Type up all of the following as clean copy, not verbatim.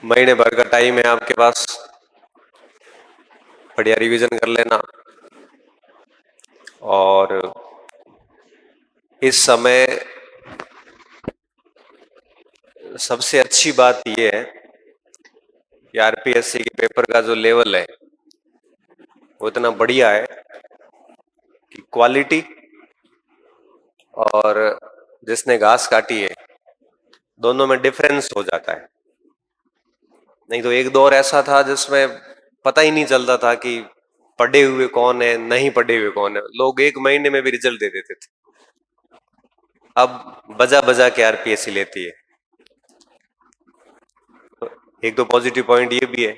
महीने भर का टाइम है आपके पास, बढ़िया रिवीजन कर लेना। और इस समय सबसे अच्छी बात यह है कि आरपीएससी के पेपर का जो लेवल है वो इतना बढ़िया है कि क्वालिटी और जिसने घास काटी है दोनों में डिफरेंस हो जाता है। नहीं तो एक दौर ऐसा था जिसमें पता ही नहीं चलता था कि पढ़े हुए कौन है, नहीं पढ़े हुए कौन है। लोग एक महीने में भी रिजल्ट दे देते थे। अब बजा बजा के आरपीएससी लेती है। तो एक तो पॉजिटिव पॉइंट ये भी है,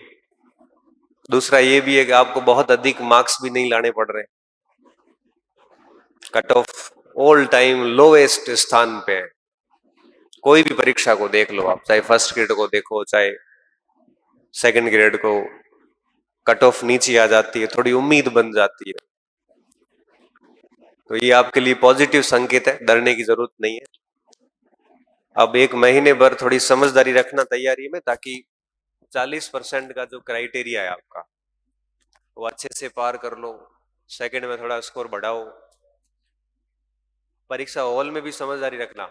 दूसरा ये भी है कि आपको बहुत अधिक मार्क्स भी नहीं लाने पड़ रहे। Cut off all time lowest स्थान पे है। कोई भी परीक्षा को देख लो आप, चाहे फर्स्ट ग्रेड को देखो चाहे सेकंड ग्रेड को, कट ऑफ नीचे आ जाती है, थोड़ी उम्मीद बन जाती है। तो ये आपके लिए पॉजिटिव संकेत है, डरने की जरूरत नहीं है। अब एक महीने भर थोड़ी समझदारी रखना तैयारी में, ताकि 40% का जो क्राइटेरिया है आपका वो अच्छे से पार कर लो। सेकंड में थोड़ा स्कोर बढ़ाओ। परीक्षा हॉल में भी समझदारी रखना।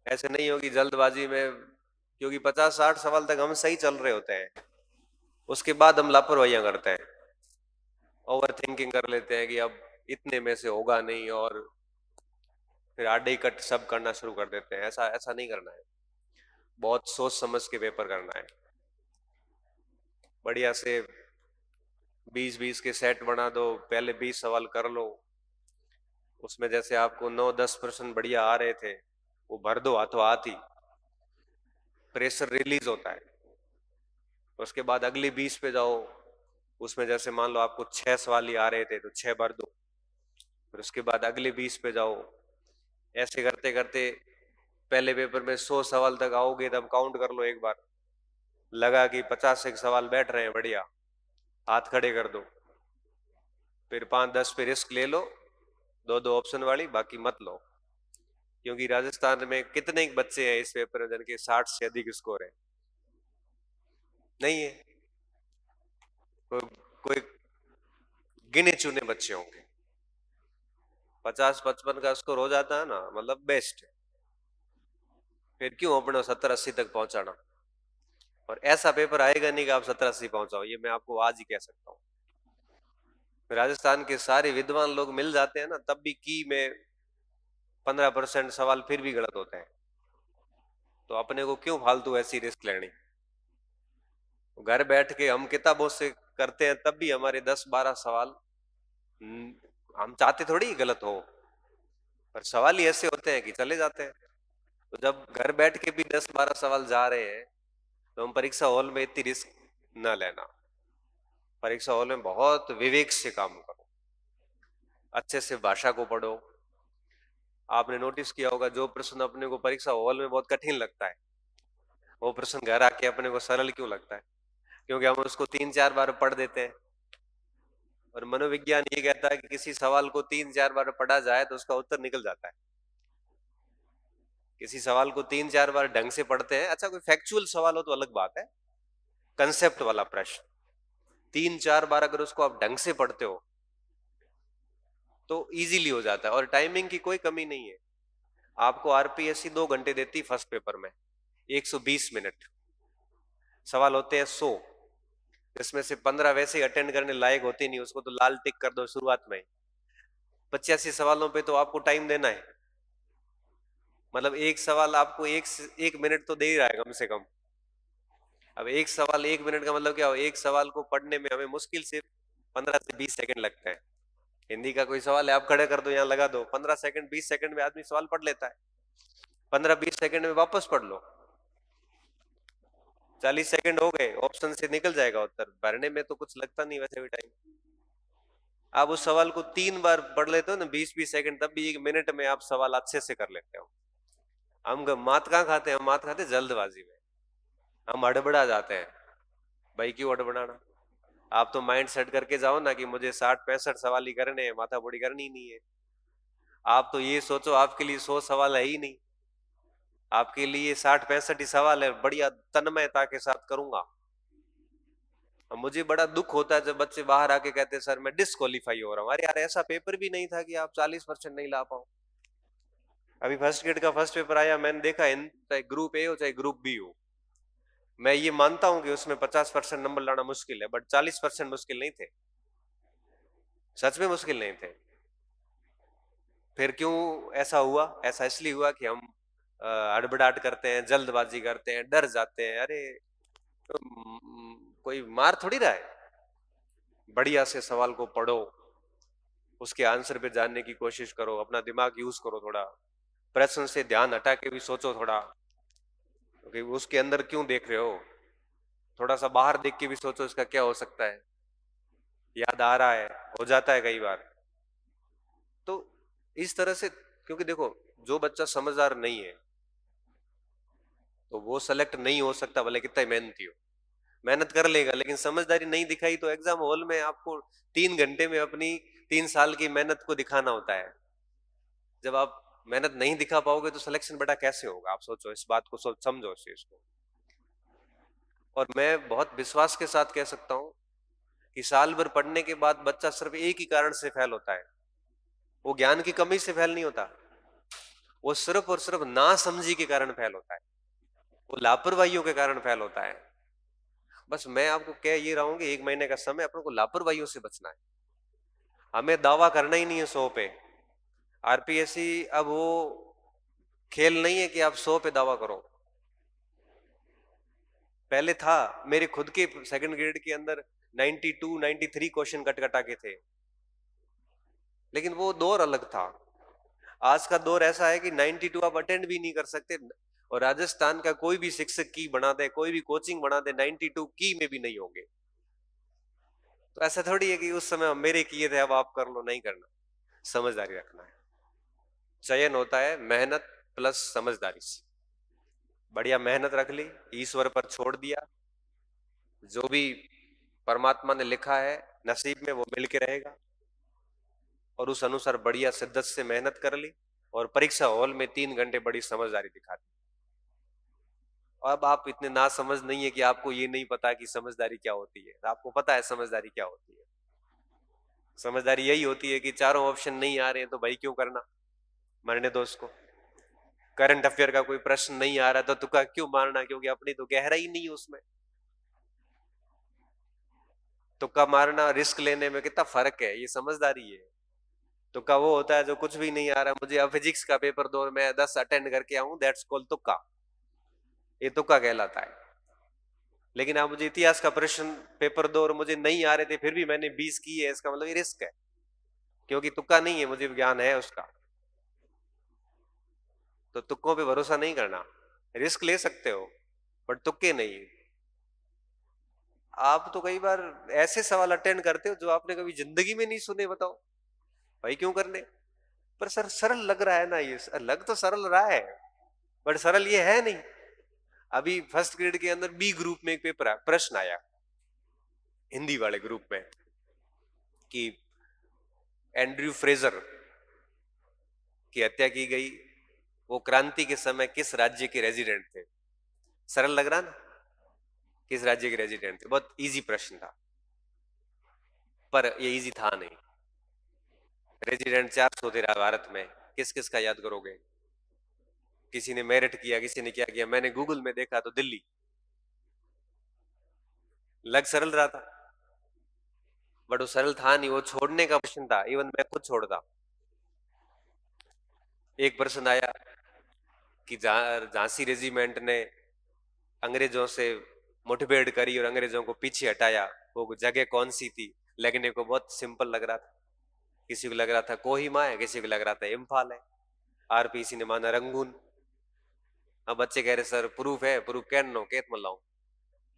ऐसे नहीं होगी जल्दबाजी में, क्योंकि 50-60 सवाल तक हम सही चल रहे होते हैं, उसके बाद हम लापरवाहियां करते हैं, ओवर थिंकिंग कर लेते हैं कि अब इतने में से होगा नहीं, और फिर आडे कट सब करना शुरू कर देते हैं। ऐसा ऐसा नहीं करना है। बहुत सोच समझ के पेपर करना है। बढ़िया से 20-20 के सेट बना दो, पहले 20 सवाल कर लो। उसमें जैसे आपको 9-10% बढ़िया आ रहे थे वो भर दो हाथों हाथ ही, प्रेशर रिलीज होता है। उसके बाद अगली 20 पे जाओ, उसमें जैसे मान लो आपको 6 सवाल ही आ रहे थे तो 6 भर दो। फिर उसके बाद अगले 20 पे जाओ। ऐसे करते करते पहले पेपर में 100 सवाल तक आओगे, तब काउंट कर लो एक बार, लगा कि 50 एक सवाल बैठ रहे हैं, बढ़िया, हाथ खड़े कर दो। फिर 5-10 पे रिस्क ले लो, दो दो ऑप्शन वाली, बाकी मत लो। क्योंकि राजस्थान में कितने बच्चे हैं इस पेपर में जिनके 60 से अधिक स्कोर है? नहीं है। कोई कोई गिने चुने बच्चे होंगे। 50-55 का स्कोर हो जाता है ना, मतलब बेस्ट है। फिर क्यों अपने 70-80 तक पहुंचाना? और ऐसा पेपर आएगा नहीं कि आप 70-80 पहुंचाओ, ये मैं आपको आज ही कह सकता हूँ। राजस्थान के सारे विद्वान लोग मिल जाते हैं ना, तब भी की में 15% सवाल फिर भी गलत होते हैं। तो अपने को क्यों फालतू ऐसी रिस्क लेनी? घर बैठ के हम किताबों से करते हैं, तब भी हमारे 10-12 सवाल हम चाहते थोड़ी गलत हो, पर सवाल ही ऐसे होते हैं कि चले जाते हैं। तो जब घर बैठ के भी 10-12 सवाल जा रहे हैं, तो हम परीक्षा हॉल में इतनी रिस्क न लेना। परीक्षा हॉल में बहुत विवेक से काम करो, अच्छे से भाषा को पढ़ो। आपने नोटिस किया होगा, जो प्रश्न अपने को परीक्षा हॉल में बहुत कठिन लगता है, वो प्रश्न घर आके अपने को सरल क्यों लगता है? क्योंकि हम उसको 3-4 बार पढ़ देते हैं। और मनोविज्ञान ये कहता है कि किसी सवाल को 3-4 बार पढ़ा जाए तो उसका उत्तर निकल जाता है। किसी सवाल को 3-4 बार ढंग से पढ़ते हैं, अच्छा कोई फैक्चुअल सवाल हो तो अलग बात है, कंसेप्ट वाला प्रश्न 3-4 बार अगर उसको आप ढंग से पढ़ते हो तो इजीली हो जाता है। और टाइमिंग की कोई कमी नहीं है। आपको आरपीएससी 2 घंटे देती फर्स्ट पेपर में, 120 मिनट, सवाल होते हैं 100, जिसमें से 15 वैसे ही अटेंड करने लायक होते नहीं, उसको तो लाल टिक कर दो शुरुआत में। 85 सवालों पे तो आपको टाइम देना है। मतलब एक सवाल आपको 1 मिनट तो दे ही रहा है कम से कम। अब एक सवाल 1 मिनट का मतलब क्या हो? एक सवाल को पढ़ने में हमें मुश्किल से 15 से 20 सेकंड लगते हैं। हिंदी का कोई सवाल है, आप खड़े कर दो, यहाँ लगा दो, 15 सेकंड 20 सेकंड में आदमी सवाल पढ़ लेता है। 15-20 सेकंड में वापस पढ़ लो, 40 सेकंड हो गए, ऑप्शन से निकल जाएगा उत्तर। भरने में तो कुछ लगता नहीं वैसे भी टाइम। आप उस सवाल को 3 बार पढ़ लेते हो ना, 20-20 सेकंड, तब भी 1 मिनट में आप सवाल अच्छे से कर लेते हो। हम मात कहाँ खाते हैं? हम मात खाते हैं जल्दबाजी में, हम हड़बड़ा जाते हैं। भाई क्यों हड़बड़ाना? आप तो माइंड सेट करके जाओ ना कि मुझे 60-65 सवाल ही करने हैं, माथा बड़ी करनी ही नहीं है। आप तो ये सोचो आपके लिए 100 सवाल है ही नहीं। आपके लिए 60-65 ही सवाल है, बढ़िया तन्मयता के साथ करूंगा। अब मुझे बड़ा दुख होता है जब बच्चे बाहर आके कहते हैं सर मैं डिस्क्वालीफाई हो रहा हूँ। अरे यार ऐसा पेपर भी नहीं था कि आप 40% नहीं ला पाओ। अभी फर्स्ट ग्रेड का फर्स्ट पेपर आया, मैंने देखा चाहे ग्रुप ए हो चाहे ग्रुप बी हो, मैं ये मानता हूं कि उसमें 50% नंबर लाना मुश्किल है, बट 40% मुश्किल नहीं थे, सच में मुश्किल नहीं थे। फिर क्यों ऐसा हुआ? ऐसा इसलिए हुआ कि हम हड़बड़ाहट करते हैं, जल्दबाजी करते हैं, डर जाते हैं। अरे तो, कोई मार थोड़ी रहा है। बढ़िया से सवाल को पढ़ो, उसके आंसर पे जानने की कोशिश करो, अपना दिमाग यूज करो थोड़ा, प्रश्न से ध्यान हटा के भी सोचो थोड़ा, क्योंकि उसके अंदर क्यों देख रहे हो, थोड़ा सा बाहर देख के भी सोचो इसका क्या हो सकता है। याद आ रहा है, हो जाता है कई बार। तो इस तरह से, क्योंकि देखो जो बच्चा समझदार नहीं है तो वो सेलेक्ट नहीं हो सकता, भले कितना ही मेहनती हो, मेहनत कर लेगा, लेकिन समझदारी नहीं दिखाई तो एग्जाम हॉल में आपको 3 घंटे में अपनी 3 साल की मेहनत को दिखाना होता है। जब आप मेहनत नहीं दिखा पाओगे तो सिलेक्शन बेटा कैसे होगा? आप सोचो इस बात को, सोच समझो इस चीज को। और मैं बहुत विश्वास के साथ कह सकता हूं कि साल भर पढ़ने के बाद बच्चा सिर्फ एक ही कारण से फेल होता है, वो ज्ञान की कमी से फेल नहीं होता, वो सिर्फ और सिर्फ ना समझी के कारण फेल होता है, वो लापरवाहियों के कारण फेल होता है। बस मैं आपको कह ये रहा हूं कि 1 महीने का समय अपने को लापरवाहियों से बचना है। हमें दावा करना ही नहीं है 100 पे। आरपीएससी अब वो खेल नहीं है कि आप 100 पे दावा करो। पहले था, मेरे खुद के सेकंड ग्रेड के अंदर 92 93 क्वेश्चन कट कटा के थे, लेकिन वो दौर अलग था। आज का दौर ऐसा है कि 92 आप अटेंड भी नहीं कर सकते, और राजस्थान का कोई भी शिक्षक की बना दे, कोई भी कोचिंग बना दे, 92 की में भी नहीं होंगे। तो ऐसा थोड़ी है कि उस समय मेरे किए थे अब आप कर लो, नहीं करना। समझदारी रखना है, चयन होता है मेहनत प्लस समझदारी से। बढ़िया मेहनत रख ली, ईश्वर पर छोड़ दिया, जो भी परमात्मा ने लिखा है नसीब में वो मिल के रहेगा, और उस अनुसार बढ़िया शिद्दत से मेहनत कर ली, और परीक्षा हॉल में 3 घंटे बड़ी समझदारी दिखा दी। अब आप इतने ना समझ नहीं है कि आपको ये नहीं पता कि समझदारी क्या होती है। आपको पता है समझदारी क्या होती है। समझदारी यही होती है कि चारों ऑप्शन नहीं आ रहे हैं तो भाई क्यों करना, मरने दो उसको। करंट अफेयर का कोई प्रश्न नहीं आ रहा तो तुक्का क्यों मारना, क्योंकि अपनी तो गहराई नहीं है उसमें। तुक्का मारना रिस्क लेने में कितना फर्क है, ये समझदारी है। तुक्का वो होता है जो कुछ भी नहीं आ रहा, मुझे अब फिजिक्स का पेपर दो मैं 10 अटेंड करके आऊं, दैट्स कॉल्ड तुक्का, ये तुक्का कहलाता है। लेकिन आप मुझे इतिहास का प्रश्न पेपर दो और मुझे नहीं आ रहे थे फिर भी मैंने 20 की है, इसका मतलब ये रिस्क है, क्योंकि तुक्का नहीं है, मुझे ज्ञान है उसका। तो तुक्कों पे भरोसा नहीं करना, रिस्क ले सकते हो बट तुक्के नहीं। आप तो कई बार ऐसे सवाल अटेंड करते हो जो आपने कभी जिंदगी में नहीं सुने, बताओ भाई क्यों करने? पर सर सरल लग रहा है ना, ये लग तो सरल रहा है बट सरल ये है नहीं। अभी फर्स्ट ग्रेड के अंदर बी ग्रुप में एक पेपर प्रश्न आया हिंदी वाले ग्रुप में कि एंड्रयू फ्रेजर की हत्या की गई, वो क्रांति के समय किस राज्य के रेजिडेंट थे? सरल लग रहा ना, किस राज्य के रेजिडेंट थे? बहुत इजी प्रश्न था, पर ये इजी था नहीं। रेजिडेंट 400 थे भारत में, किस किस का याद करोगे? किसी ने मेरिट किया, किसी ने क्या किया, मैंने गूगल में देखा तो दिल्ली। लग सरल रहा था बट वो सरल था नहीं, वो छोड़ने का प्रश्न था, इवन मैं खुद छोड़ता। एक प्रश्न आया कि झांसी रेजिमेंट ने अंग्रेजों से मुठभेड़ करी और अंग्रेजों को पीछे हटाया, वो जगह कौन सी थी? लगने को बहुत सिंपल लग रहा था, किसी को लग रहा था कोहिमा है, किसी को लग रहा था इम्फाल है, आरपीसी ने माना रंगून। अब बच्चे कह रहे सर प्रूफ है, प्रूफ कैन नो केत मल्लाऊं।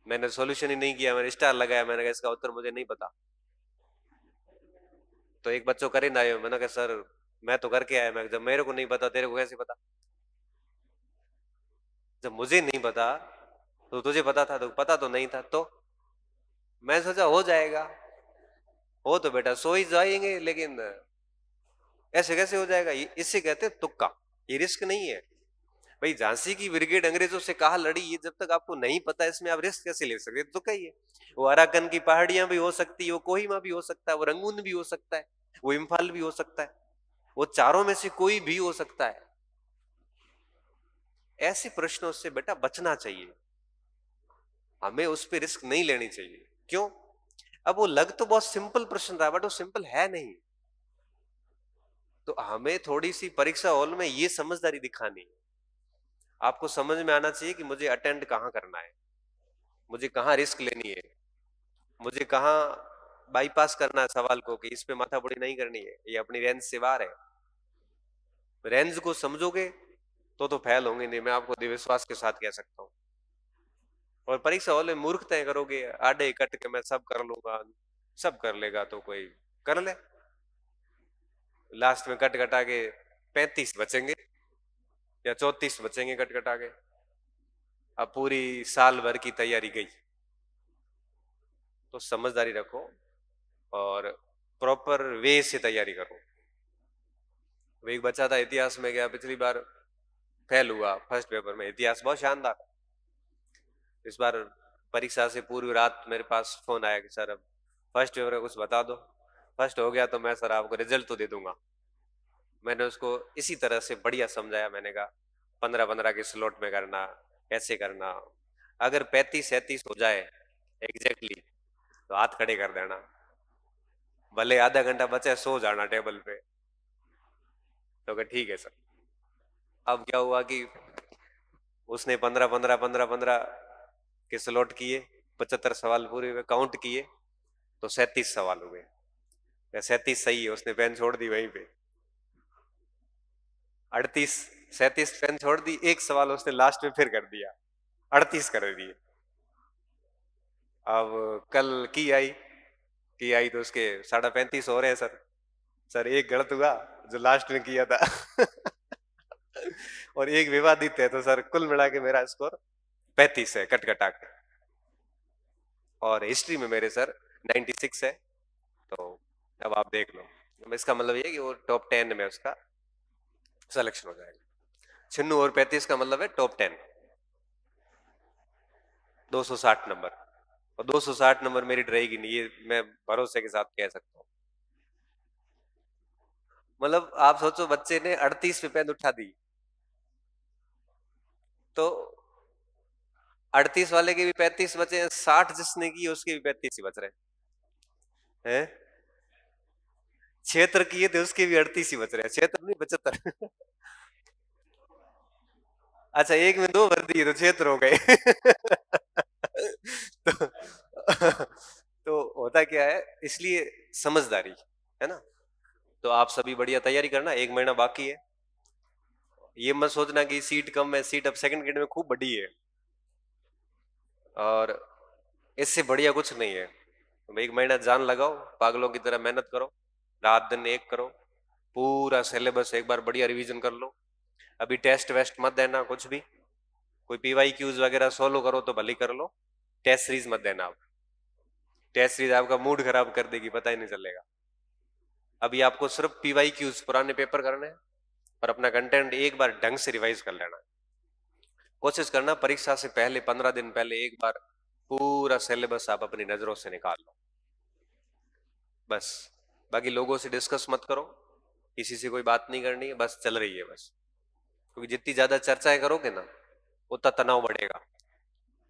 मैंने सॉल्यूशन ही नहीं किया, मैंने स्टार लगाया, मैंने कहा इसका उत्तर मुझे नहीं पता। तो एक बच्चों करे ना आयो, मैंने कहा सर मैं तो करके आया, मैं जब मेरे को नहीं पता तेरे को कैसे पता? जब मुझे नहीं पता तो तुझे पता था? तो पता तो नहीं था, तो मैं सोचा हो जाएगा। हो तो बेटा सो ही जाएंगे, लेकिन ऐसे कैसे हो जाएगा? इससे कहते हैं तुक्का, ये रिस्क नहीं है। भाई झांसी की ब्रिगेड अंग्रेजों से कहा लड़ी, ये जब तक आपको नहीं पता इसमें आप रिस्क कैसे ले सकते, तो कहिए वो अराकन की पहाड़ियां भी हो सकती है, वो कोहिमा भी हो सकता है, वो रंगून भी हो सकता है, वो इम्फाल भी हो सकता है, वो चारों में से कोई भी हो सकता है। ऐसे प्रश्नों से बेटा बचना चाहिए, हमें उस पर रिस्क नहीं लेनी चाहिए। क्यों? अब वो लग तो बहुत सिंपल प्रश्न रहा, बट वो सिंपल है नहीं। तो हमें थोड़ी सी परीक्षा हॉल में ये समझदारी दिखानी है। आपको समझ में आना चाहिए कि मुझे अटेंड कहाँ करना है, मुझे कहाँ रिस्क लेनी है, मुझे कहाँ बाईपास करना है सवाल को, कि इस पे माथापड़ी नहीं करनी है, ये अपनी रेंज से बाहर है। रेंज को समझोगे तो फेल होंगे नहीं, मैं आपको विश्वास के साथ कह सकता हूँ। और परीक्षा हॉल में मूर्खताएं करोगे, आडे कट के मैं सब कर लूंगा, सब कर लेगा तो कोई कर ले, लास्ट में कट कटा के 35 बचेंगे या 34 बचेंगे कट कटा के। अब पूरी साल भर की तैयारी गई। तो समझदारी रखो और प्रॉपर वे से तैयारी करो। वो एक बच्चा था इतिहास में गया, पिछली बार फेल हुआ फर्स्ट पेपर में, इतिहास बहुत शानदार। इस बार परीक्षा से पूर्व रात मेरे पास फोन आया कि सर अब फर्स्ट पेपर का कुछ बता दो, फर्स्ट हो गया तो मैं सर आपको रिजल्ट तो दे दूंगा। मैंने उसको इसी तरह से बढ़िया समझाया, मैंने कहा 15-15 के स्लॉट में करना, ऐसे करना, अगर 35-37 हो जाए एग्जैक्टली तो हाथ खड़े कर देना, भले आधा घंटा बचे सो जाना टेबल पे। तो कहा ठीक है सर। अब क्या हुआ कि उसने 15-15 के स्लॉट किए, 75 सवाल पूरे हुए, काउंट किए तो 37 सवाल हुए। 37 सही है, उसने पेन छोड़ दी वहीं पे। 38 37 पेन छोड़ दी, एक सवाल उसने लास्ट में फिर कर दिया, 38 कर दिए। अब कल की आई तो उसके 35.5 हो रहे हैं सर। सर एक गलत हुआ जो लास्ट में किया था और एक विवादित है, तो सर कुल मिला के मेरा स्कोर 35 है कट कटा के। और हिस्ट्री में मेरे सर 96 है। तो अब आप देख लो, इसका मतलब ये कि वो टॉप 10 में उसका सिलेक्शन हो जाएगा। 96 और 35 का मतलब है टॉप 10, 260 नंबर। और 260 नंबर मेरी रहेगी नहीं, ये मैं भरोसे के साथ कह सकता हूँ। मतलब आप सोचो, बच्चे ने 38 पे पेन उठा दी, तो 38 वाले के भी 35 बचे हैं, 60 जिसने की उसके भी 35 ही बच रहे हैं। क्षेत्र किए थे उसके भी 38 ही बच रहे हैं, क्षेत्र नहीं 75। अच्छा एक में दो भर दिए तो क्षेत्र हो गए। तो, तो होता क्या है, इसलिए समझदारी है ना। तो आप सभी बढ़िया तैयारी करना, 1 महीना बाकी है। ये मत सोचना कि सीट कम है, सीट अब सेकंड ग्रेड में खूब बड़ी है, और इससे बढ़िया कुछ नहीं है। तुम 1 महीना जान लगाओ, पागलों की तरह मेहनत करो, रात दिन एक करो, पूरा सिलेबस एक बार बढ़िया रिवीजन कर लो। अभी टेस्ट वेस्ट मत देना कुछ भी, कोई पीवाई क्यूज वगैरह सोलो करो तो भले कर लो, टेस्ट सीरीज मत देना आप। टेस्ट सीरीज आपका मूड खराब कर देगी, पता ही नहीं चलेगा। अभी आपको सिर्फ पीवाई क्यूज पुराने पेपर करने हैं, और अपना कंटेंट एक बार ढंग से रिवाइज कर लेना। कोशिश करना परीक्षा से पहले 15 दिन पहले एक बार पूरा सिलेबस आप अपनी नजरों से निकाल लो, बस। बाकी लोगों से डिस्कस मत करो, किसी से कोई बात नहीं करनी है, बस चल रही है बस। क्योंकि जितनी ज्यादा चर्चाएं करोगे ना, उतना तनाव बढ़ेगा।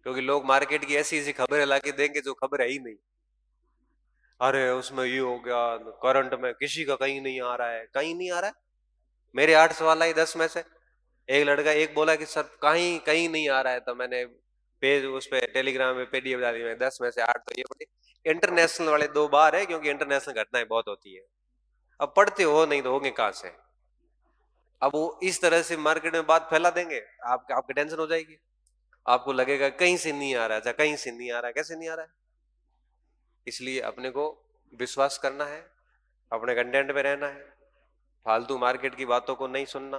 क्योंकि लोग मार्केट की ऐसी ऐसी खबरें लाके देंगे जो खबर है ही नहीं। अरे उसमें ये हो गया, करंट में किसी का कहीं नहीं आ रहा है, कहीं नहीं आ रहा है। मेरे 8 सवाल आई 10 में से, एक लड़का एक बोला कि सर कहीं कहीं नहीं आ रहा है, तो मैंने पेज उस पे टेलीग्राम में पीडीएफ डाली, में 10 में से 8 तो ये बड़ी इंटरनेशनल वाले 2 बार है, क्योंकि इंटरनेशनल घटनाएं बहुत होती है। अब पढ़ते हो नहीं तो होंगे कहां से। अब वो इस तरह से मार्केट में बात फैला देंगे, आपकी टेंशन हो जाएगी, आपको लगेगा कहीं से नहीं आ रहा है, अच्छा कहीं से नहीं आ रहा है, कैसे नहीं आ रहा है। इसलिए अपने को विश्वास करना है, अपने कंटेंट में रहना है, फालतू मार्केट की बातों को नहीं सुनना,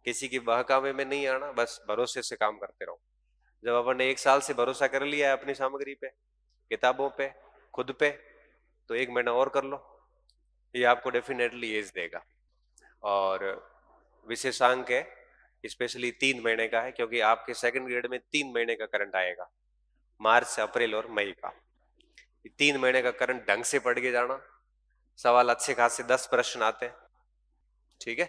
किसी की बहकावे में नहीं आना, बस भरोसे से काम करते रहो। जब अपन ने 1 साल से भरोसा कर लिया है अपनी सामग्री पे, किताबों पे, खुद पे, तो 1 महीना और कर लो, ये आपको डेफिनेटली एज देगा। और विशेषांक है स्पेशली 3 महीने का है, क्योंकि आपके सेकंड ग्रेड में 3 महीने का करंट आएगा, मार्च अप्रैल और मई का। 3 महीने का करंट ढंग से पढ़ के जाना, सवाल अच्छे खासे 10 प्रश्न आते हैं, ठीक है।